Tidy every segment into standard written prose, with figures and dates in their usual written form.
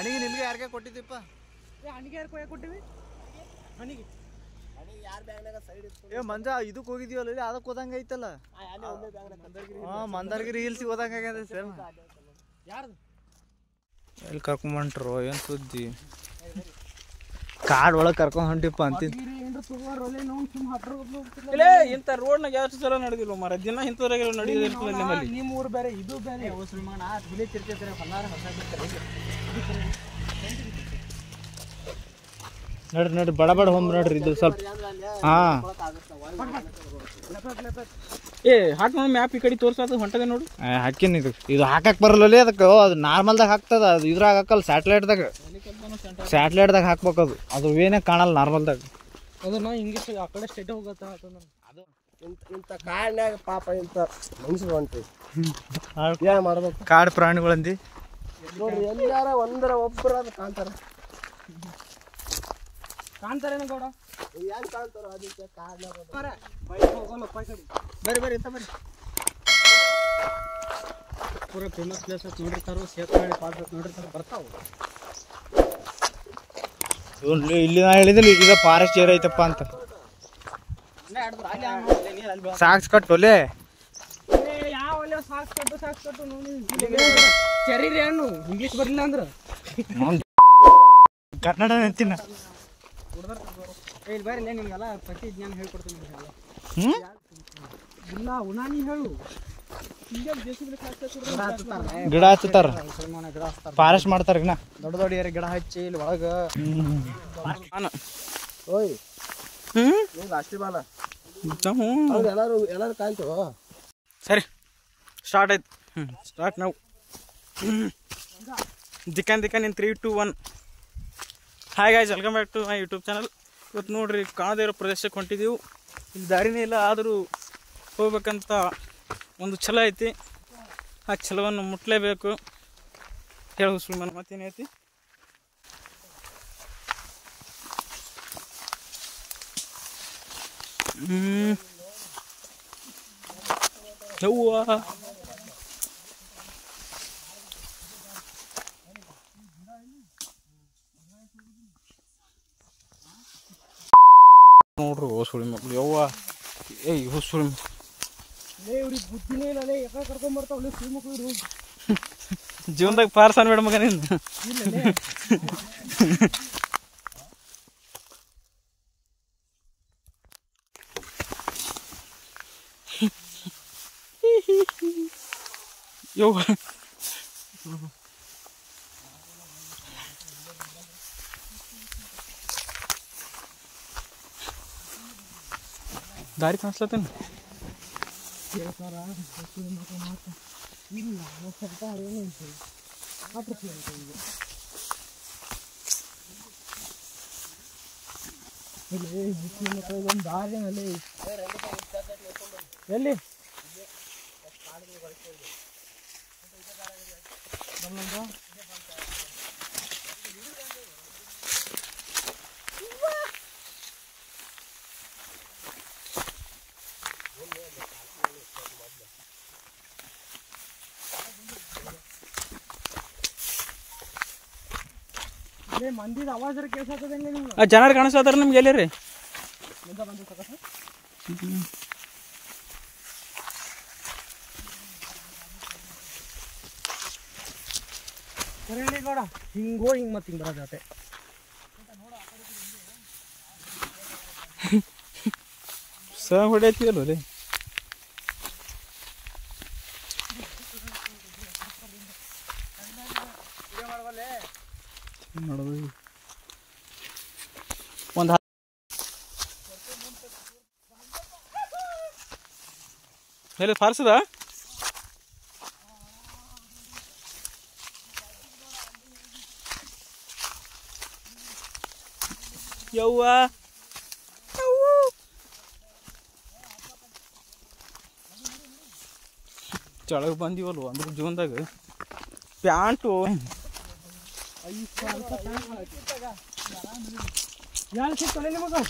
ಹಣಿಗೆ ನಿಮ್ಗೆ ಯಾರಿಗೆ ಕೊಟ್ಟಿದ್ದೀಪ್ಪ? ಹಣಿಗೆ ಯಾರು ಕೊಟ್ಟಿವಿ? ಹಣಿಗೆ ಏ ಮಂಜ ಇದಕ್ಕೆ ಹೋಗಿದೀವಲ್ಲ, ಅದಕ್ಕೆ ಹೋದಂಗೆ ಐತಲ್ಲ. ಮಂದರ್ಗಿರಿ ಹಿಲ್ಸಿಗೆ ಹೋದಂಗೆ ಆಗ್ಯದ ಸರ್. ಯಾರ್ದು ಎಲ್ಲಿ ಕರ್ಕೊಂಬಂಟ್ರು ಏನು ಸುದ್ದಿ? ಕಾಡ್ ಒಳಗೆ ಕರ್ಕೊಂಡ್ ಹೊಂಟಿಪ್ಪ ಅಂತಿದ್. ಇಂಥ ರೋಡ್ನಾಗ ಎಷ್ಟು ಸಲ ನಡೆದಿಲ್ಲ ಮರ, ದಿನ ಇಂಥವ್ರಾಗ ನಡೆಯೋದಿರ್ತದೆ ನಮ್ಮಲ್ಲಿ. ನಿಮ್ಮ ಊರು ಬೇರೆ ಇದು ಬೇರೆ. ನಡ್ರಿ ನಡ್ರಿ ಬಡ ಬಡ ಹೋಮ್ ನೋಡ್ರಿ ಇದು ಸ್ವಲ್ಪ. ಹಾಂ ಏ ಹಾಕಿ ನೋಡಿ ಮ್ಯಾಪ್ ಈ ಕಡೆ ತೋರ್ಸೋದು ಹೊಂಟದೆ ನೋಡು. ಹಾಕಿನ ಇದು ಹಾಕಕ್ಕೆ ಬರಲ್ಲ ಅದಕ್ಕೆ. ಅದು ನಾರ್ಮಲ್ದಾಗ ಹಾಕ್ತದ, ಅದು ಇದ್ರಾಗ ಹಾಕಲ್ಲ, ಸ್ಯಾಟ್ಲೈಟ್ದಾಗ ಹಾಕ್ಬೇಕು. ಅದು ಏನೇ ಕಾಣಲ್ಲ ನಾರ್ಮಲ್ದಾಗ. ಅದನ್ನ ಇಂಗ್ಲೀಷ್ ಆ ಕಡೆ ಸ್ಟೇಟ್ ಹೋಗತ್ತ. ಅದು ಇಂಥ ಕಾಡ್ನ್ಯಾಗ ಪಾಪ ಇಂಥ ಮನುಷ್ಯರು ಹೊಂಟ್ರಿ ಏನು ಮಾಡ್ಬೇಕು? ಕಾಡು ಪ್ರಾಣಿಗಳಂದಿ ನೋಡ್ರಿ, ಎಲ್ಲಾರ ಒಂದರ ಒಬ್ಬರ ಕಾಣ್ತಾರೇನು ಗೌಡ? ಏನು ಕಾಣ್ತಾರ? ಅದಕ್ಕೆ ಕಾಡ್ನ್ಯಾಗ ಬರ್ರಿ ಬರ್ರಿ ಇಂತ ಬರ್ರಿ. ಪೂರ ಫೇಮಸ್ ಪ್ಲೇಸ್ ಅಂತ ನೋಡಿರ್ತಾರೋ, ಸೇತುವೆ ಪಾಸ್ ನೋಡಿರ್ತಾರೋ, ಬರ್ತಾವ. ಇಲ್ಲಿ ನಾ ಹೇಳಿದಿಲ್ಲ ಈಗ ಫಾರೆಸ್ಟ್ ಏರಿಯಾ ಐತಪ್ಪ ಅಂತ. ಸಾಕ್ಸ್ ಕಟ್ಟೋಲೆ ಯಾವ ಸಾಕ್ಸ್ ಕಟ್ಟು ನೋಡಿ. ಚರಿ ಹಣ್ಣು ಇಂಗ್ಲೀಷ್ ಬರಲಿಲ್ಲ ಅಂದ್ರೆ ಕನ್ನಡ ಅಂತೀನ. ಇಲ್ಲಿ ಬರಲ್ಲ, ನಿಮ್ಗೆಲ್ಲ ಪ್ರತಿ ಜ್ಞಾನ ಹೇಳ್ಕೊಡ್ತೀನಿ ನಿಮ್ಗೆಲ್ಲ. ಇಲ್ಲ ಉನಾನಿ ಹೇಳು. ಗಿಡ ಹಚ್ತಾರ, ಫಾರೆಸ್ಟ್ ಮಾಡ್ತಾರ. ದೊಡ್ಡ ದೊಡ್ಡ ಏರಿ ಗಿಡ ಹಚ್ಚಿ ಇಲ್ಲಿ ಒಳಗ. ಓಯ್ ಅಷ್ಟೇ ಬಾಲ ಎಲ್ಲಾರು ಕಾಯ್ತು. ಸರಿ ಸ್ಟಾರ್ಟ್ ಆಯ್ತು. ಸ್ಟಾರ್ಟ್ ನಾವು. ದಿಕ್ಕನ್ in 3, 2, 1. Hi guys, welcome back to my YouTube channel. ಇವತ್ತು ನೋಡ್ರಿ, ಕಾಣದೇ ಇರೋ ಪ್ರದೇಶಕ್ಕೆ ಹೊಂಟಿದ್ದೀವಿ. ಇಲ್ಲಿ ದಾರಿನೇ ಇಲ್ಲ, ಆದರೂ ಹೋಗ್ಬೇಕಂತ ಒಂದು ಛಲ ಐತಿ. ಆ ಛಲವನ್ನು ಮುಟ್ಲೇಬೇಕು. ಹೇಳು ಸುಮ್ಮನೆ ಮತ್ತೇನೈತಿ. ಯವ್ವ ನೋಡ್ರಿ, ಹೊಸುಳಿ ಮಕ್ಳು. ಯವ್ವ ಏಯ್ ಹೊಸುಳಿ ಬುದ್ಧಿನೇ ಇಲ್ಲ, ಯಾಕೆ ಕರ್ಕೊಂಡ್ಬರ್ತಾವಲ್ಲ ಸುಳಿ ಮಕ್ಕಳು. ಜೀವನದಾಗ ಪಾರ್ಸ್ ಅನ್ಬೇಡ ಮಗ ನೀನು. ಯವ್ವ ದಾರಿ ಕಾಣಿಸ್ಲತ್ತೇನು? ದಾರಿನಲ್ಲಿ ಎಲ್ಲಿ ಮಂದಿದ ಅವಾಜ್ ಕೇಳ್ಸತ್ತದ ನಿಮ್ಗೆ? ಜನರು ಕಾಣಿಸ್ತಾರ ನಿಮ್ಗೆ ಎಲ್ಲಿ ರೀ? ಸರಿ ನೋಡ, ಹಿಂಗೋ ಹಿಂಗ್ ಮತ್ತೆ ಹಿಂಗ್ ಬರೋದಾತೆ. ಸ ಹೊಡೆಯತ್ತಿಯಲ್ಲ ರೀ. ಒಂದು ಎಲ್ಲಿ ಫಾರ್ಸದ? ಯವ್ವ ಚಳಗ ಬಂದಿವಲ್ವ ಅಂದ್ರೆ ಜೀವನದಾಗ ಪ್ಯಾಂಟು ಯಾರು ಸಿಗ್ತಾನೆ ನಿಮಗೆ?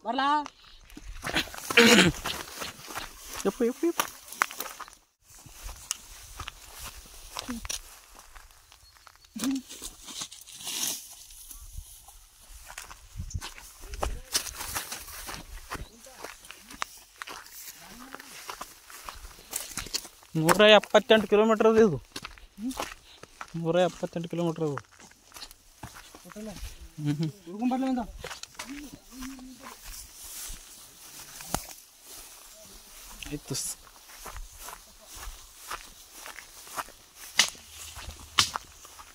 ಬರ್ಲಾ ಯಪ್ಪ ಯಪ್ಪ ಯಪ್ಪ ನೂರ 78 ಕಿಲೋಮೀಟರ್ ಅದು ಇದು 178 ಕಿಲೋಮೀಟರ್ ಅದು ಆಯ್ತು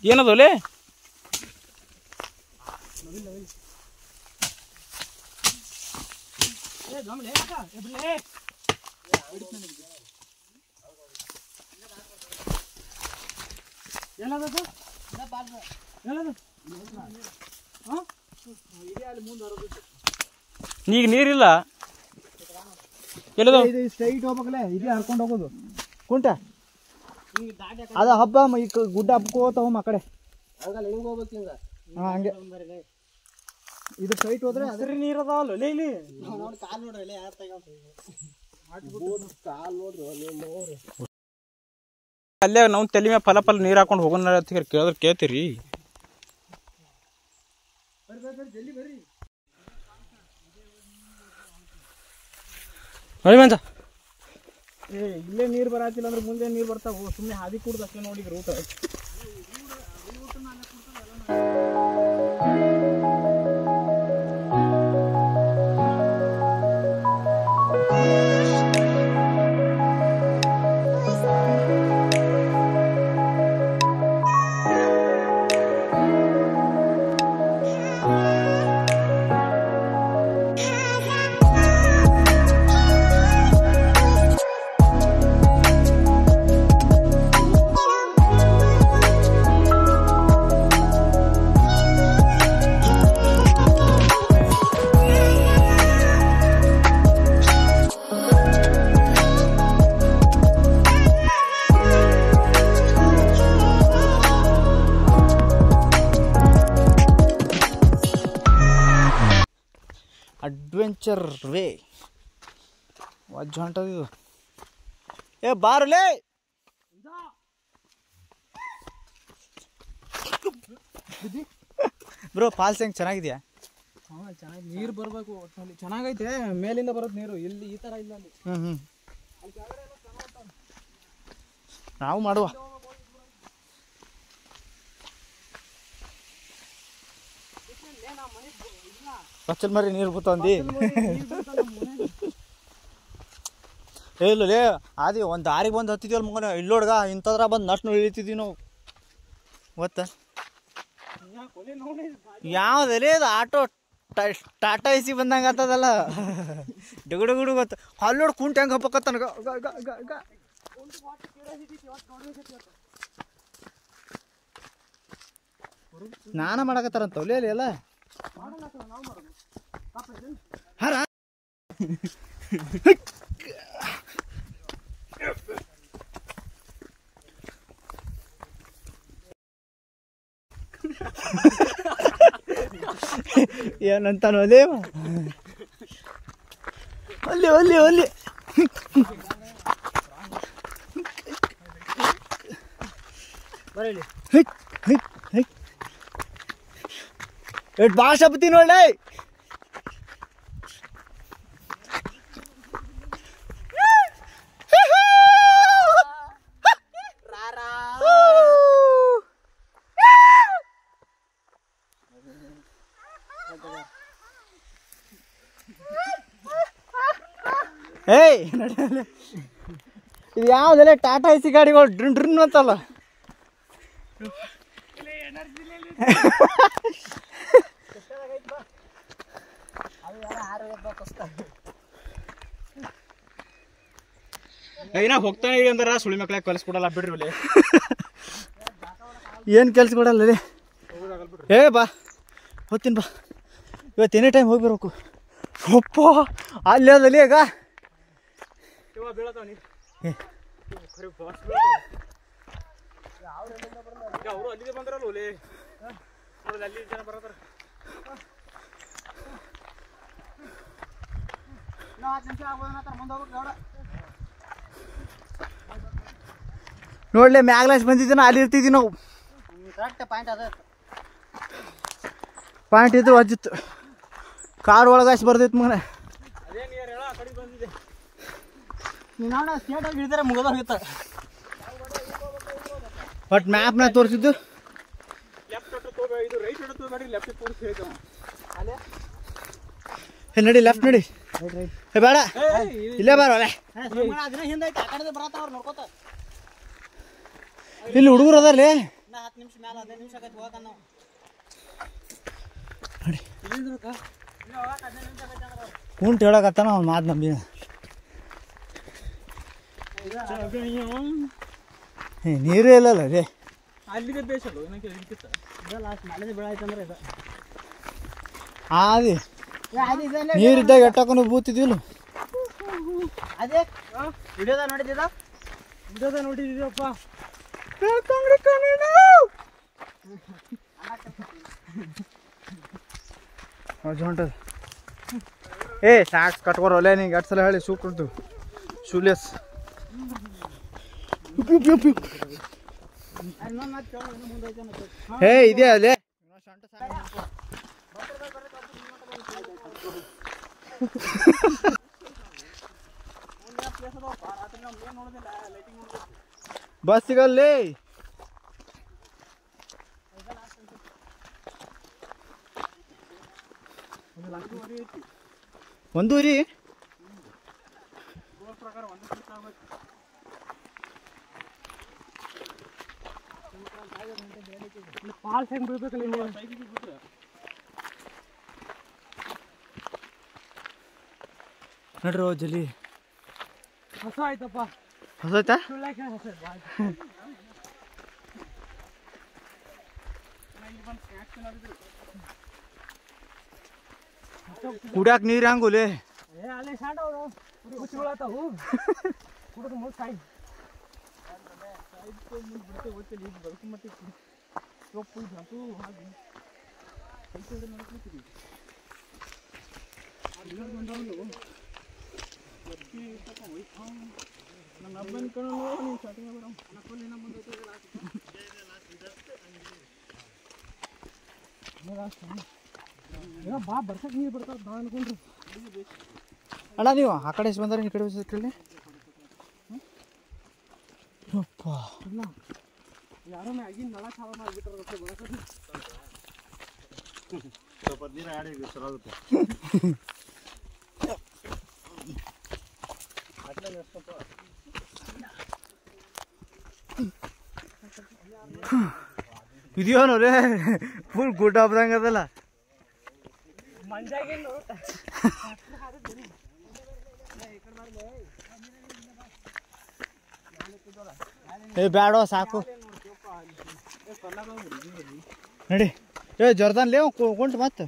ಏನದೋಲೆ ಈಗ ನೀರಿಲ್ಲ ಎಲ್ಲದ ಸ್ಟ್ರೈಟ್ ಹೋಗ್ಬೇಕಲ್ಲ ಇದೇ ಹರ್ಕೊಂಡು ಹೋಗೋದು ಕುಂಟ ಅದ ಹಬ್ಬ ಈ ಗುಡ್ಡ ಹಬ್ಕೋತ ಹೋಮ್ ಆ ಕಡೆ ಹಂಗಲ್ಲ ಹಿಂಗೆ ಹೋಗ್ಬೇಕು ಹಿಂಗೆ ಹಾಂ ಹಂಗೆ ಇದು ಸ್ಟ್ರೈಟ್ ಹೋದ್ರೆ ಅದ್ರ ನೀರು ಅದಾವಲ್ಲ ಇಲ್ಲಿ ನೋಡಿ ಕಾಲು ನೋಡ್ರಿ ಯಾರು ಕಾಲು ನೋಡ್ರಿ ನೀವು ಅಲ್ಲೇ ನಾವು ತಲೆ ಮೇಲೆ ಫಲ ನೀರು ಹಾಕೊಂಡು ಹೋಗೋಣ ಕೇಳಿದ್ರೆ ಕೇಳ್ತೀರಿ ನೋಡಿ ಮಂತ ಇಲ್ಲೇ ನೀರು ಬರತ್ತಿಲ್ಲ ಅಂದ್ರೆ ಮುಂದೆ ನೀರು ಬರ್ತಾವ ಸುಮ್ಮನೆ ಹಾದಿ ಕುಡ್ದು ಅಷ್ಟೇ ನೋಡಿ ರೂಟ್ ಅಡ್ವೆಂಚರ್ ವೇ ವಜ್ಜ ಹೊಂಟದಿದು ಏ ಬಾರಲೇ ಬ್ರೋ ಫಾಲ್ಸ್ ಹೆಂಗೆ ಚೆನ್ನಾಗಿದೆಯಾ ಚೆನ್ನಾಗಿ ನೀರು ಬರಬೇಕು ಒಟ್ಟಿನಲ್ಲಿ ಚೆನ್ನಾಗೈತೆ ಮೇಲಿಂದ ಬರೋದು ನೀರು ಇಲ್ಲಿ ಈ ಥರ ಇಲ್ಲ ಅಲ್ಲಿ ಹ್ಞೂ ನಾವು ಮಾಡುವ ಪಚ್ಚಲ್ ಮರಿ ನೀರು ಬೂತಂದಿ ಇಲ್ಲ ಅದೇ ಒಂದು ದಾರಿಗೆ ಬಂದು ಹತ್ತಿದ್ವಲ್ಲ ಮಗನ ಇಲ್ಲೋಡ್ಗ ಇಂಥದ್ರ ಬಂದು ನಷ್ಟು ಇಳಿತಿದ್ವಿ ನಾವು ಗೊತ್ತ ಯಾವುದಲ್ಲೇ ಅದು ಆಟೋ ಟಾಟಾ ಎಸಿ ಬಂದಂಗೆ ಆಗ್ತದಲ್ಲ ಡಗುಡು ಗೊತ್ತ ಅಲ್ಲೋಡ್ ಕುಂಟ ಹೆಂಗೆ ಹಬ್ಬಕತ್ತ ಸ್ನಾನ ಮಾಡಕತ್ತಾರಂತ ಒಲೆ ಎಲ್ಲ ಹರ ಏನಂತಾನು ಅಲ್ಲೇ ಅಲ್ಲಿ ಅಲ್ಲಿ ಅಲ್ಲಿ ಎಷ್ಟು ಭಾಷೆ ಬತ್ತೀನಿ ಒಳ್ಳೆ ಏಯ್ ಇದು ಯಾವುದೆಲ್ಲ ಟಾಟಾ ಎಸಿ ಗಾಡಿಗಳು ಡ್ರಿನ್ ಡ್ರಿನ್ ಅಂತಲ್ಲ ಏನ ಹೋಗ್ತಾನೆ ಇರಿ ಅಂದಾರ ಸುಳಿ ಮಕ್ಳಿಗೆ ಕಲಿಸ್ಕೊಡಲ್ಲ ಬಿಡ್ರಿ ಅಲ್ಲಿ ಏನು ಕೆಲ್ಸ ಕೊಡಲ್ಲ ಏ ಬಾ ಹೋಗ್ತೀನಿ ಬಾ ಇವತ್ತು ಎನಿ ಟೈಮ್ ಹೋಗಿ ಬರ್ಬೇಕು ಅಪ್ಪ ಅಲ್ಲಿ ಅದಲ್ಲಿ ಈಗ ಅವರು ಅಲ್ಲಿಗೆ ಬಂದ್ರಲ್ಲ ಓಲಿ ಅಲ್ಲಿ ಜನ ಬರತ್ತಾರ ನೋಡ್ಲೆ ಮ್ಯಾಗ್ಲಾಸ್ ಬಂದಿದ್ದೀನ ಅಲ್ಲಿ ಇರ್ತಿದ್ವಿ ನಾವು. ಪಾಯಿಂಟ್ ಇದ್ದು ಅಜ್ಜಿತ್ತು ಕಾಡು ಒಳಗಾಸಿ ಬರ್ದಿತ್ತು ಮಗನೆ. ಬಟ್ ಮ್ಯಾಪ್ನ ತೋರಿಸಿದ್ದು ನಡಿ ಲೆಫ್ಟ್ ನಡಿ ಬೇಡ ಇಲ್ಲೇ ಬರೋಲ್ಲ. ಇಲ್ಲಿ ಹುಡುಗರು ಅದಾರ್ಲಿ ಕುಂಟು ಹೇಳಕತ್ತಾನ ಅವ್ನು ಮಾತು ನಂಬಿ. ನೀರೇ ಇಲ್ಲಲ್ಲ ಅದೇ ಅಲ್ಲಿಗೆ ಬೇಸಲ್ಲ ಆದಿ ನೀರಿದ್ದಾಗ ಎಟ್ಟಕೊಂಡು ಬೂತಿದ್ವಿಲ್ಲ. ಅದೇ ವಿಡಿಯೋದ ನೋಡಿದ್ದೀವಪ್ಪ. ಹೊಂಟದ ಏ ಸಾಕ್ಸ್ ಕಟ್ಕೊರಲ್ಲ ನೀ ಗಟ್ ಸಲ ಹೇಳಿ ಶೂ ಕೊಡ್ತು ಶೂಲೆಸ್. ಏ ಇದೆ ಅಲ್ಲೇ ಬಸ್ ಸಿಗಲ್ಲಿ. ಒಂದೂರಿ ಫಾಲ್ಸ್ ಹೆಂಗ್ ಬೀಳ್ಬೇಕಲ್ಲ ನಡ್ರಿ ಜಲ್ಲಿ ಹೊಸ ಆಯ್ತಪ್ಪ. ಹೊಸೈತಾ ಕುಡಿಯಾಕ ನೀರು ಹಂಗುಲೆ ಅಲ್ಲೇ ಶಾಂಡ ಕುಡಿತಾವು ಕುಡಿದು ಮುಗಿಸ್ ಸಾಯಿ ನನ್ನ ಹಬ್ಬನ ಕಣ್ಣು ನೀವು ಸ್ಟಾರ್ಟಿಂಗ್ ಬಾ ಬರ್ಸಕ್ ನೀರು ಬರ್ತಾವ ಬಾ ಅನ್ಕೊಂಡ್ರು. ಅಣ್ಣ ನೀವು ಆ ಕಡೆ ಬಂದಾರೆ ಈ ಕಡೆ ಕೇಳಿ ಯಾರೋ ಮ್ಯಾಗಿನ ನಳ ಚಾವ ಮಾಡಿಬಿಟ್ರೆ ನೀರು ಆಡಿ ಸರಾಗುತ್ತೆ. ಇದೆಯೋ ರೇ ಫುಲ್ ಗುಡ್ ಹಬ್ದಂಗ ಅದಲ್ಲ. ಮಂಜಾಗೇನು ಏ ಬ್ಯಾಡೋ ಸಾಕು ನಡಿ. ಏ ಜರ್ದಾನ್ ಲೇ ಕೊಂಟು ಮತ್ತೆ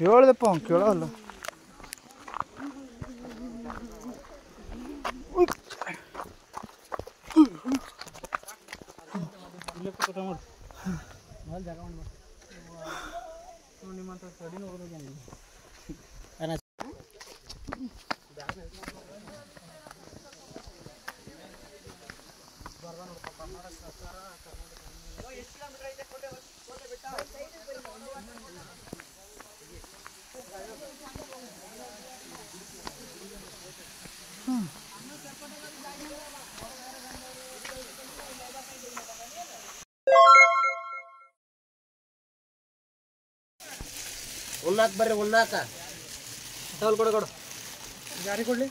ಹೇಳ್ದಪ್ಪ ಅವ್ನು ಕೇಳೋಲ್ಲ. ಉಣ್ಣಾಕ ಬರ್ರಿ ಉಣ್ಣಾಕ ಟವಲ್ ಕೊಡು ಕೊಡು ಯಾರಿಗೆ ಕೊಡ್ಲಿ.